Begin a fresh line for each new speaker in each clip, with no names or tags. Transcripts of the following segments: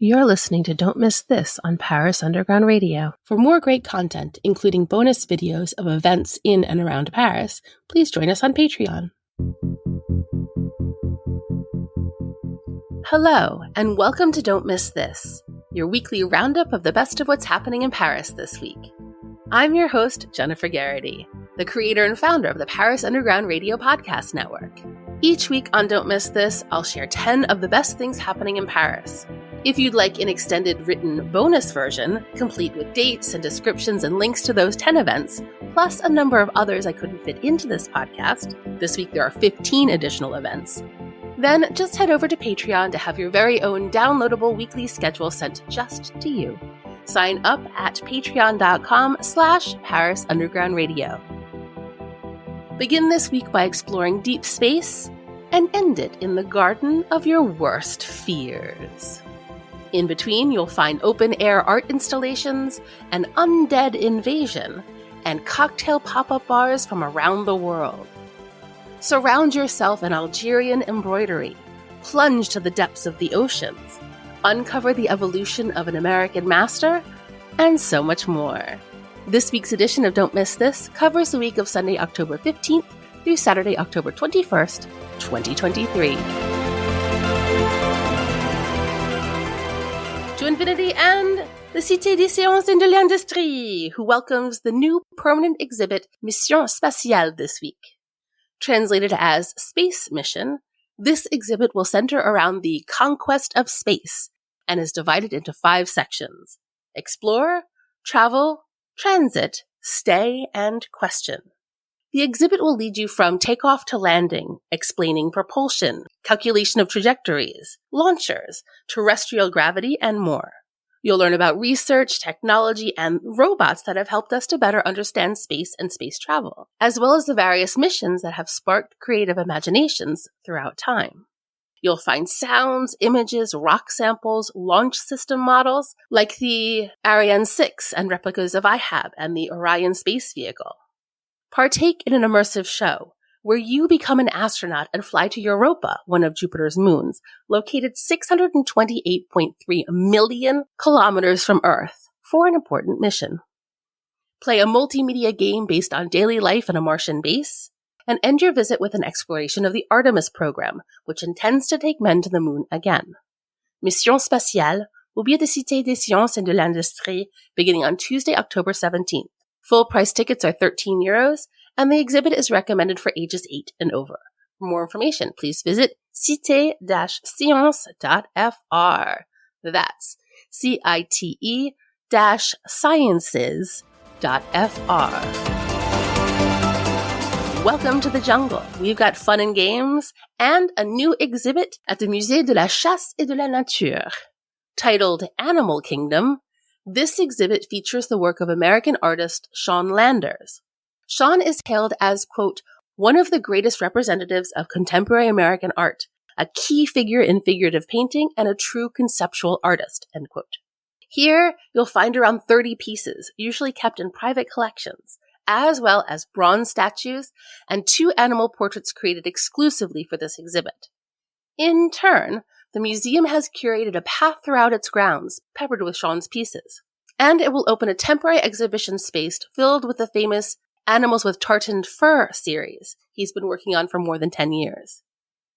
You're listening to Don't Miss This on Paris Underground Radio. For more great content, including bonus videos of events in and around Paris, please join us on Patreon. Hello, and welcome to Don't Miss This, your weekly roundup of the best of what's happening in Paris this week. I'm your host, Jennifer Geraghty, the creator and founder of the Paris Underground Radio podcast network. Each week on Don't Miss This, I'll share 10 of the best things happening in Paris. If you'd like an extended written bonus version, complete with dates and descriptions and links to those 10 events, plus a number of others I couldn't fit into this podcast, this week there are 15 additional events, then just head over to Patreon to have your very own downloadable weekly schedule sent just to you. Sign up at patreon.com/Paris Underground Radio. Begin this week by exploring deep space and end it in the garden of your worst fears. In between, you'll find open-air art installations, an undead invasion, and cocktail pop-up bars from around the world. Surround yourself in Algerian embroidery, plunge to the depths of the oceans, uncover the evolution of an American master, and so much more. This week's edition of Don't Miss This covers the week of Sunday, October 15th through Saturday, October 21st, 2023. To infinity and the Cité des Sciences et de l'Industrie, who welcomes the new permanent exhibit Mission Spatiale this week. Translated as Space Mission, this exhibit will center around the conquest of space and is divided into 5 sections: Explore, Travel, Transit, Stay, and Question. The exhibit will lead you from takeoff to landing, explaining propulsion, calculation of trajectories, launchers, terrestrial gravity, and more. You'll learn about research, technology, and robots that have helped us to better understand space and space travel, as well as the various missions that have sparked creative imaginations throughout time. You'll find sounds, images, rock samples, launch system models, like the Ariane 6 and replicas of IHAB and the Orion space vehicle. Partake in an immersive show, where you become an astronaut and fly to Europa, one of Jupiter's moons, located 628.3 million kilometers from Earth, for an important mission. Play a multimedia game based on daily life in a Martian base, and end your visit with an exploration of the Artemis program, which intends to take men to the moon again. Mission Spatiale will be at the Cité des Sciences et de l'Industrie beginning on Tuesday, October 17th. Full price tickets are €13, and the exhibit is recommended for ages 8 and over. For more information, please visit cite-science.fr. That's cite-sciences.fr. Welcome to the jungle. We've got fun and games and a new exhibit at the Musée de la Chasse et de la Nature. Titled Animal Kingdom, this exhibit features the work of American artist Sean Landers. Sean is hailed as, quote, one of the greatest representatives of contemporary American art, a key figure in figurative painting, and a true conceptual artist, end quote. Here, you'll find around 30 pieces, usually kept in private collections, as well as bronze statues and 2 animal portraits created exclusively for this exhibit. In turn, the museum has curated a path throughout its grounds, peppered with Sean's pieces. And it will open a temporary exhibition space filled with the famous Animals with Tartan Fur series he's been working on for more than 10 years.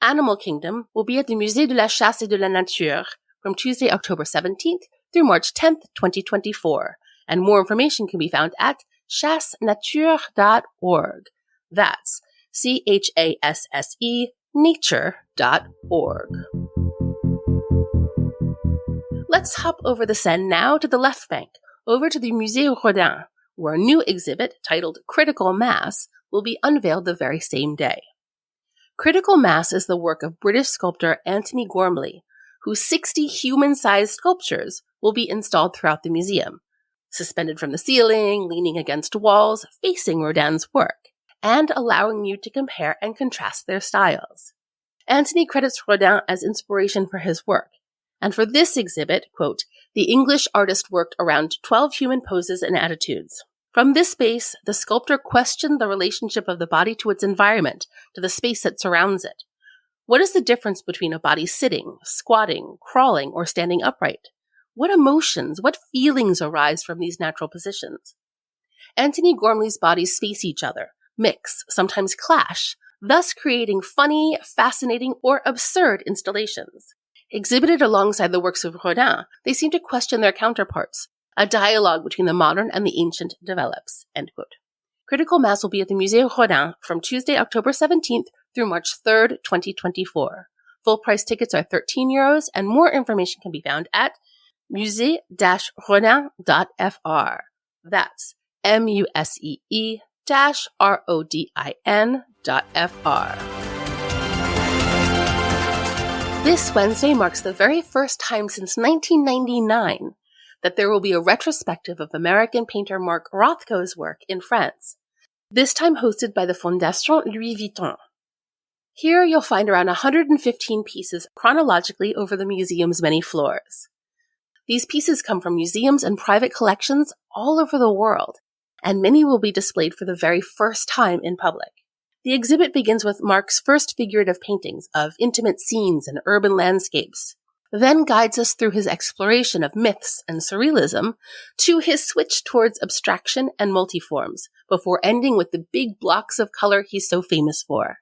Animal Kingdom will be at the Musée de la Chasse et de la Nature from Tuesday, October 17th through March 10th, 2024. And more information can be found at chassenature.org. That's CHASSE nature.org. Let's hop over the Seine now to the left bank, over to the Musée Rodin, where a new exhibit titled Critical Mass will be unveiled the very same day. Critical Mass is the work of British sculptor Antony Gormley, whose 60 human-sized sculptures will be installed throughout the museum, suspended from the ceiling, leaning against walls, facing Rodin's work, and allowing you to compare and contrast their styles. Antony credits Rodin as inspiration for his work, and for this exhibit, quote, the English artist worked around 12 human poses and attitudes. From this space, the sculptor questioned the relationship of the body to its environment, to the space that surrounds it. What is the difference between a body sitting, squatting, crawling, or standing upright? What emotions, what feelings arise from these natural positions? Antony Gormley's bodies face each other, mix, sometimes clash, thus creating funny, fascinating, or absurd installations. Exhibited alongside the works of Rodin, they seem to question their counterparts. A dialogue between the modern and the ancient develops. End quote. Critical Mass will be at the Musée Rodin from Tuesday, October 17th through March 3rd, 2024. Full price tickets are €13, and more information can be found at musée-rodin.fr. That's musee-rodin.fr. This Wednesday marks the very first time since 1999 that there will be a retrospective of American painter Mark Rothko's work in France, this time hosted by the Fondation Louis Vuitton. Here you'll find around 115 pieces chronologically over the museum's many floors. These pieces come from museums and private collections all over the world, and many will be displayed for the very first time in public. The exhibit begins with Mark's first figurative paintings of intimate scenes and urban landscapes, then guides us through his exploration of myths and surrealism to his switch towards abstraction and multiforms, before ending with the big blocks of color he's so famous for.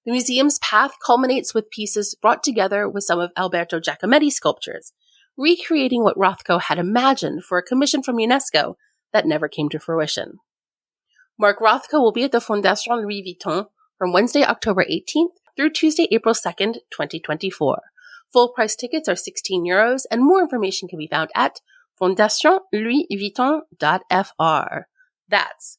The museum's path culminates with pieces brought together with some of Alberto Giacometti's sculptures, recreating what Rothko had imagined for a commission from UNESCO that never came to fruition. Mark Rothko will be at the Fondation Louis Vuitton from Wednesday, October 18th through Tuesday, April 2nd, 2024. Full price tickets are €16, and more information can be found at fondationlouisvuitton.fr. That's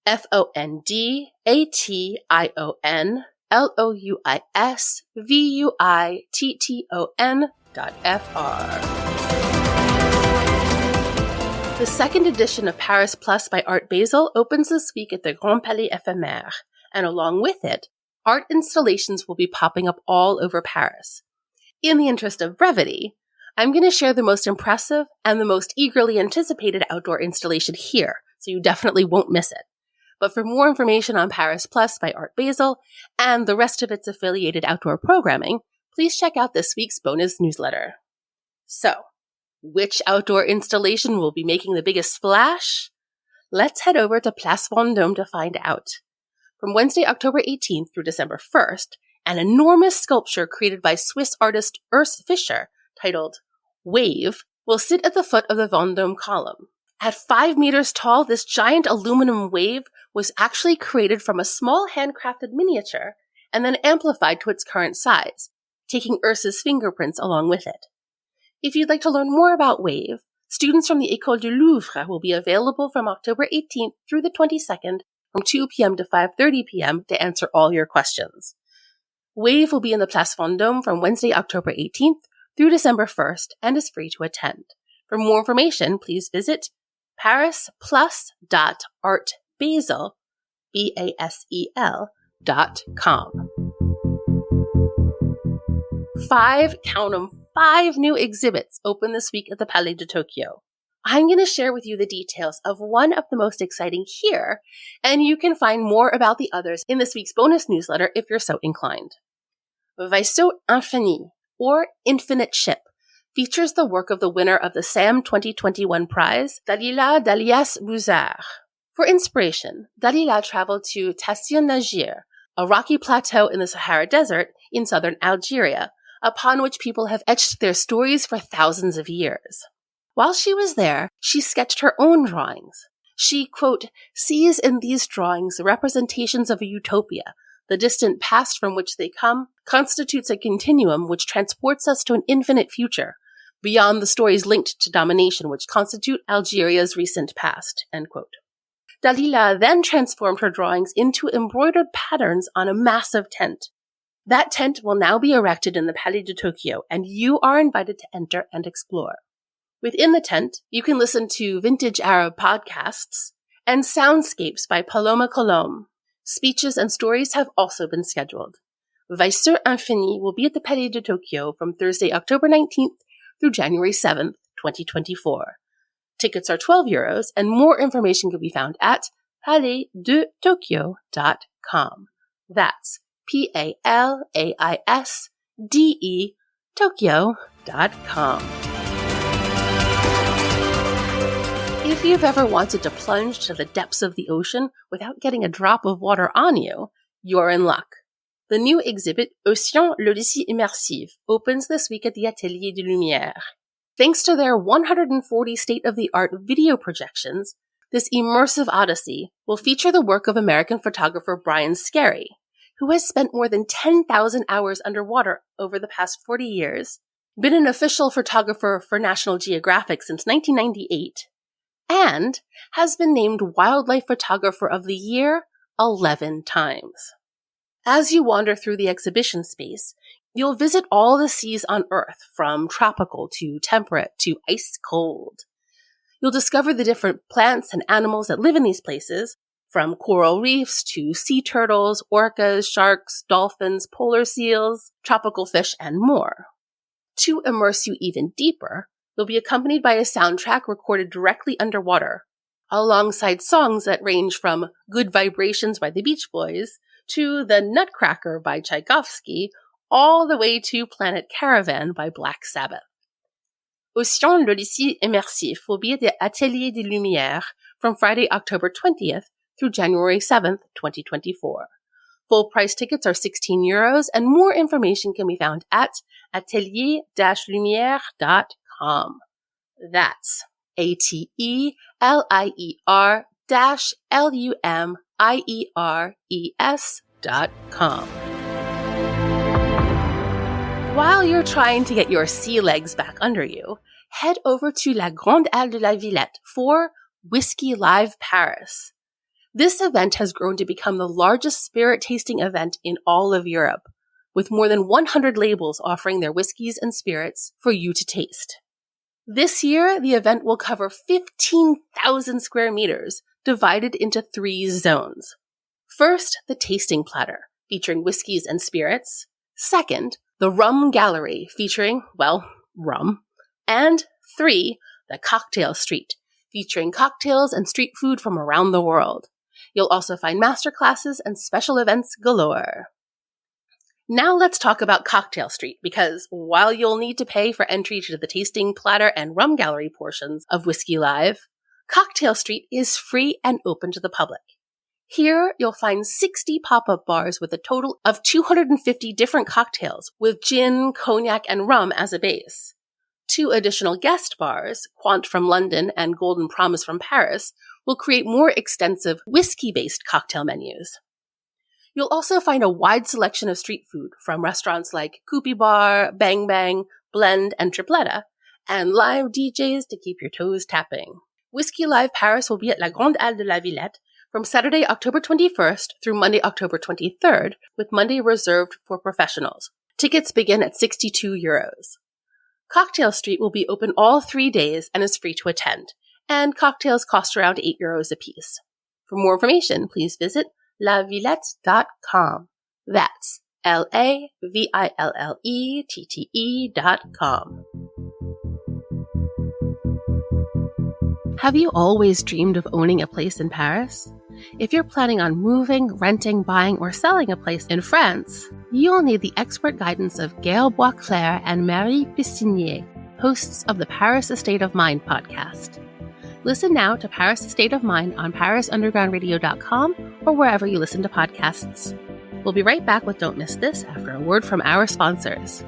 FONDATIONLouisVuitton.fr. The second edition of Paris Plus by Art Basel opens this week at the Grand Palais Éphémère, and along with it, art installations will be popping up all over Paris. In the interest of brevity, I'm going to share the most impressive and the most eagerly anticipated outdoor installation here, so you definitely won't miss it. But for more information on Paris Plus by Art Basel and the rest of its affiliated outdoor programming, please check out this week's bonus newsletter. So, which outdoor installation will be making the biggest splash? Let's head over to Place Vendôme to find out. From Wednesday, October 18th through December 1st, an enormous sculpture created by Swiss artist Urs Fischer, titled Wave, will sit at the foot of the Vendôme column. At 5 meters tall, this giant aluminum wave was actually created from a small handcrafted miniature and then amplified to its current size, taking Urs's fingerprints along with it. If you'd like to learn more about Wave, students from the École du Louvre will be available from October 18th through the 22nd from 2 p.m. to 5:30 p.m. to answer all your questions. Wave will be in the Place Vendôme from Wednesday, October 18th through December 1st and is free to attend. For more information, please visit parisplus.artbasel.com. 5 new exhibits open this week at the Palais de Tokyo. I'm going to share with you the details of one of the most exciting here, and you can find more about the others in this week's bonus newsletter if you're so inclined. Vaisseau Infini, or Infinite Ship, features the work of the winner of the SAM 2021 prize, Dalila Dalias-Bouzard. For inspiration, Dalila traveled to Tassin Najir, a rocky plateau in the Sahara Desert in southern Algeria, upon which people have etched their stories for thousands of years. While she was there, she sketched her own drawings. She, quote, sees in these drawings representations of a utopia. The distant past from which they come constitutes a continuum which transports us to an infinite future, beyond the stories linked to domination which constitute Algeria's recent past, end quote. Dalila then transformed her drawings into embroidered patterns on a massive tent. That tent will now be erected in the Palais de Tokyo, and you are invited to enter and explore. Within the tent, you can listen to vintage Arab podcasts and soundscapes by Paloma Colombe. Speeches and stories have also been scheduled. Vaisseau Infini will be at the Palais de Tokyo from Thursday, October 19th through January 7th, 2024. Tickets are €12, and more information can be found at palaisdetokyo.com. That's PALAISDE Tokyo.com. If you've ever wanted to plunge to the depths of the ocean without getting a drop of water on you, you're in luck. The new exhibit, Océan le récit immersif, opens this week at the Ateliers de Lumière. Thanks to their 140 state-of-the-art video projections, this immersive odyssey will feature the work of American photographer Brian Scarry, who has spent more than 10,000 hours underwater over the past 40 years, been an official photographer for National Geographic since 1998, and has been named Wildlife Photographer of the Year 11 times. As you wander through the exhibition space, you'll visit all the seas on Earth, from tropical to temperate to ice cold. You'll discover the different plants and animals that live in these places, from coral reefs to sea turtles, orcas, sharks, dolphins, polar seals, tropical fish, and more. To immerse you even deeper, you'll be accompanied by a soundtrack recorded directly underwater, alongside songs that range from Good Vibrations by the Beach Boys to The Nutcracker by Tchaikovsky, all the way to Planet Caravan by Black Sabbath. Océan le récit immersif will be at the Ateliers de Lumière from Friday, October 20th through January 7th, 2024. Full price tickets are €16, and more information can be found at atelier-lumière.com. That's ATELIER-LUMIERES.com. While you're trying to get your sea legs back under you, head over to La Grande Halle de la Villette for Whiskey Live Paris. This event has grown to become the largest spirit tasting event in all of Europe, with more than 100 labels offering their whiskeys and spirits for you to taste. This year, the event will cover 15,000 square meters, divided into 3 zones. First, the tasting platter, featuring whiskeys and spirits. Second, the rum gallery, featuring, rum. And 3, the cocktail street, featuring cocktails and street food from around the world. You'll also find masterclasses and special events galore. Now let's talk about Cocktail Street, because while you'll need to pay for entry to the tasting platter and rum gallery portions of Whiskey Live, Cocktail Street is free and open to the public. Here, you'll find 60 pop-up bars with a total of 250 different cocktails, with gin, cognac, and rum as a base. 2 additional guest bars, Quant from London and Golden Promise from Paris, will create more extensive whiskey-based cocktail menus. You'll also find a wide selection of street food from restaurants like Koopy Bar, Bang Bang, Blend, and Tripletta, and live DJs to keep your toes tapping. Whiskey Live Paris will be at La Grande Halle de la Villette from Saturday, October 21st through Monday, October 23rd, with Monday reserved for professionals. Tickets begin at €62. Cocktail Street will be open all 3 days and is free to attend, and cocktails cost around €8 apiece. For more information, please visit lavillette.com. That's LAVILLETTE.com. Have you always dreamed of owning a place in Paris? If you're planning on moving, renting, buying, or selling a place in France, you'll need the expert guidance of Gail Boisclair and Marais Pistinier, hosts of the Paris Estate of Mind podcast. Listen now to Paris Estate of Mind on parisundergroundradio.com or wherever you listen to podcasts. We'll be right back with Don't Miss This after a word from our sponsors.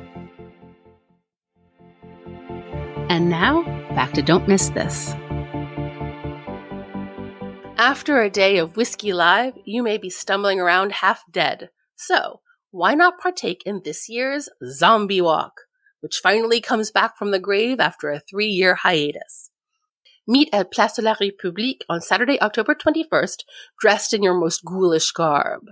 And now, back to Don't Miss This. After a day of Whiskey Live, you may be stumbling around half dead. So, why not partake in this year's Zombie Walk, which finally comes back from the grave after a 3-year hiatus? Meet at Place de la République on Saturday, October 21st, dressed in your most ghoulish garb.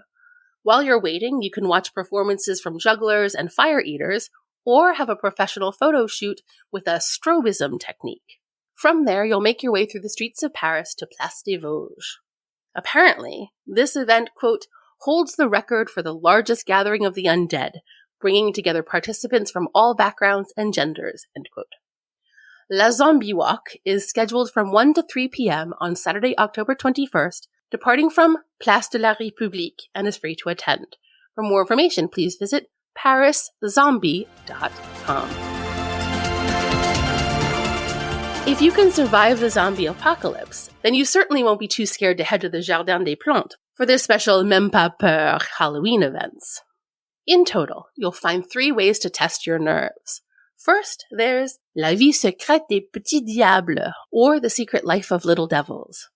While you're waiting, you can watch performances from jugglers and fire eaters, or have a professional photo shoot with a strobism technique. From there, you'll make your way through the streets of Paris to Place des Vosges. Apparently, this event, quote, holds the record for the largest gathering of the undead, bringing together participants from all backgrounds and genders, end quote. La Zombie Walk is scheduled from 1 to 3 p.m. on Saturday, October 21st, departing from Place de la République, and is free to attend. For more information, please visit pariszombie.com. If you can survive the zombie apocalypse, then you certainly won't be too scared to head to the Jardin des Plantes for their special Même Pas Peur Halloween events. In total, you'll find 3 ways to test your nerves. First, there's La vie secrète des petits diables, or The Secret Life of Little Devils.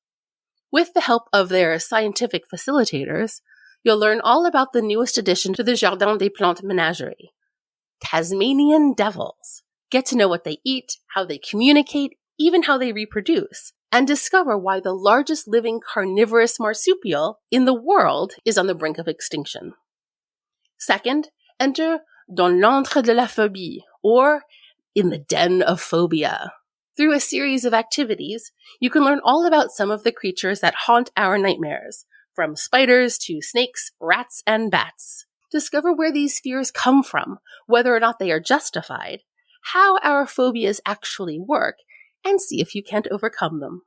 With the help of their scientific facilitators, you'll learn all about the newest addition to the Jardin des Plantes menagerie, Tasmanian devils. Get to know what they eat, how they communicate, even how they reproduce, and discover why the largest living carnivorous marsupial in the world is on the brink of extinction. Second, enter Dans l'antre de la phobie, or In the Den of Phobia. Through a series of activities, you can learn all about some of the creatures that haunt our nightmares, from spiders to snakes, rats, and bats. Discover where these fears come from, whether or not they are justified, how our phobias actually work, and see if you can't overcome them.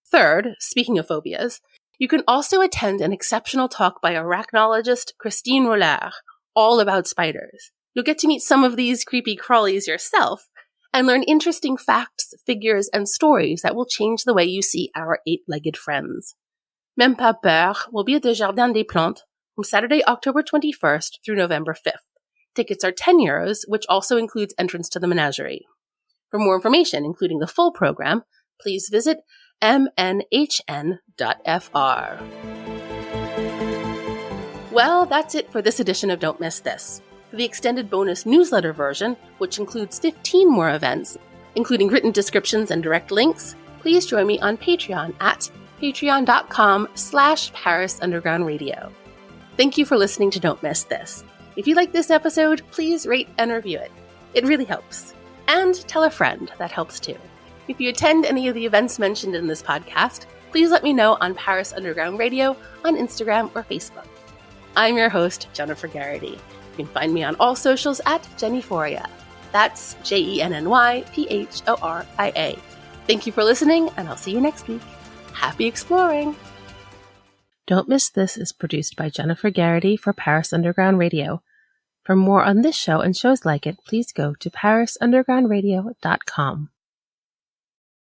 Third, speaking of phobias, you can also attend an exceptional talk by arachnologist Christine Roller, all about spiders. You'll get to meet some of these creepy crawlies yourself and learn interesting facts, figures, and stories that will change the way you see our 8-legged friends. Même Pas Peur will be at the Jardin des Plantes from Saturday, October 21st through November 5th. Tickets are €10, which also includes entrance to the menagerie. For more information, including the full program, please visit mnhn.fr. Well, that's it for this edition of Don't Miss This. For the extended bonus newsletter version, which includes 15 more events, including written descriptions and direct links, please join me on Patreon at patreon.com/Paris Underground Radio. Thank you for listening to Don't Miss This. If you like this episode, please rate and review it. It really helps. And tell a friend. That helps too. If you attend any of the events mentioned in this podcast, please let me know on Paris Underground Radio on Instagram or Facebook. I'm your host, Jennifer Geraghty. You can find me on all socials at Jennyphoria. That's JennyPhoria. Thank you for listening, and I'll see you next week. Happy exploring! Don't Miss This is produced by Jennifer Geraghty for Paris Underground Radio. For more on this show and shows like it, please go to parisundergroundradio.com.